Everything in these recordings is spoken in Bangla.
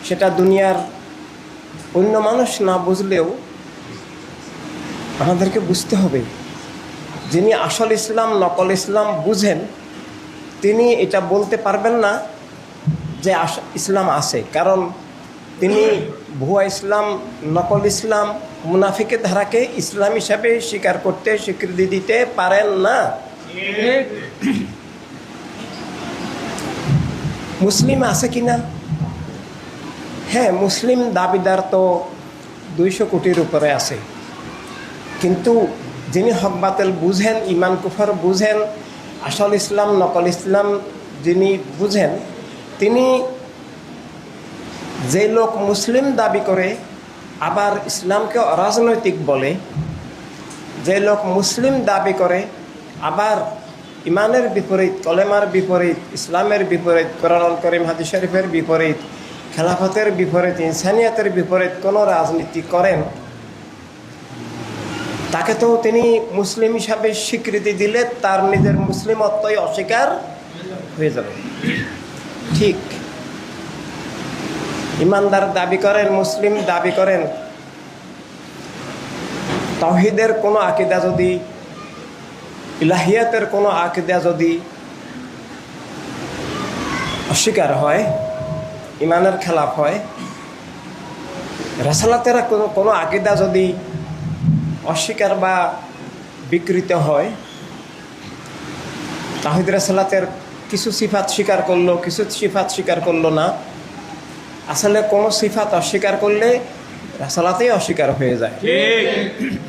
সেটা দুনিয়ার অন্য মানুষ না বুঝলেও আমাদেরকে বুঝতে হবে। যিনি আসল ইসলাম নকল ইসলাম বুঝেন তিনি এটা বলতে পারবেন না যে ইসলাম আছে, কারণ তিনি ভুয়া ইসলাম, নকল ইসলাম, মুনাফিকের ধারাকে ইসলাম হিসাবে স্বীকার করতে, স্বীকৃতি দিতে পারেন না। মুসলিম আছে কিনা? হ্যাঁ, মুসলিম দাবিদার তো 200 কোটির উপরে আছে, কিন্তু যিনি হক বাতিল বুঝেন, ইমান কুফর বুঝেন, আসল ইসলাম নকল ইসলাম যিনি বুঝেন, তিনি যে লোক মুসলিম দাবি করে আবার ইসলামকে অরাজনৈতিক বলে, যে লোক মুসলিম দাবি করে আবার ইমানের বিপরীত, কলেমার বিপরীত, ইসলামের বিপরীত, কোরআনুল কারীম হাদিস শরীফের বিপরীত, খেলাফতের বিপরীত, ইনসানিয়াতের বিপরীত কোনো রাজনীতি করেন, তাকে তো তিনি মুসলিম হিসাবে স্বীকৃতি দিলে তার নিজের মুসলিমত্বই অস্বীকার হয়ে যাবে। ঠিক, ইমানদার দাবি করেন, মুসলিম দাবি করেন, তাওহীদের কোনো আকীদা যদি, ইলাহিয়াতের কোনো আকীদা যদি অস্বীকার হয়, ইমানের খেলাফ হয়, রাসালাতের কোনো আকীদা যদি অস্বীকার বা বিকৃত হয়, তাওহীদ রাসালাতের কিছু সিফাত স্বীকার করলো, কিছু সিফাত স্বীকার করলো না, আসলে কোনো সিফাত অস্বীকার করলে রাসালাতেই অস্বীকার হয়ে যায়।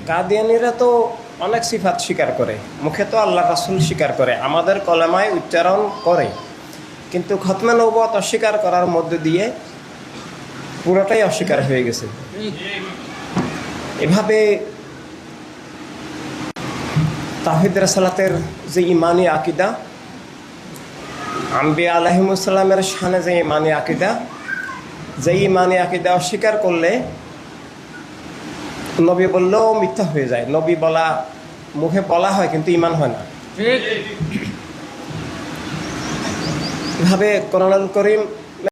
কাদিয়ানীরা তো অনেক সিফাত স্বীকার করে, মুখে তো আল্লাহ রাসূল স্বীকার করে, আমাদের কলেমায় উচ্চারণ করে, কিন্তু খতমে নবুয়ত অস্বীকার করার মধ্যে দিয়ে পুরোটাই অস্বীকার হয়ে গেছে। এভাবে তাওহীদ রাসালাতের যে ইমানি আকীদা, আম্বিয়া আলাইহিমুস সালামের শানে যে ইমানি আকীদা, যে ইমানি আকীদা অস্বীকার করলে নবী বললেও মিথ্যা হয়ে যায়। নবী বলা, মুখে বলা হয় কিন্তু ইমান হয় না। এভাবে কোরআনুল কারীম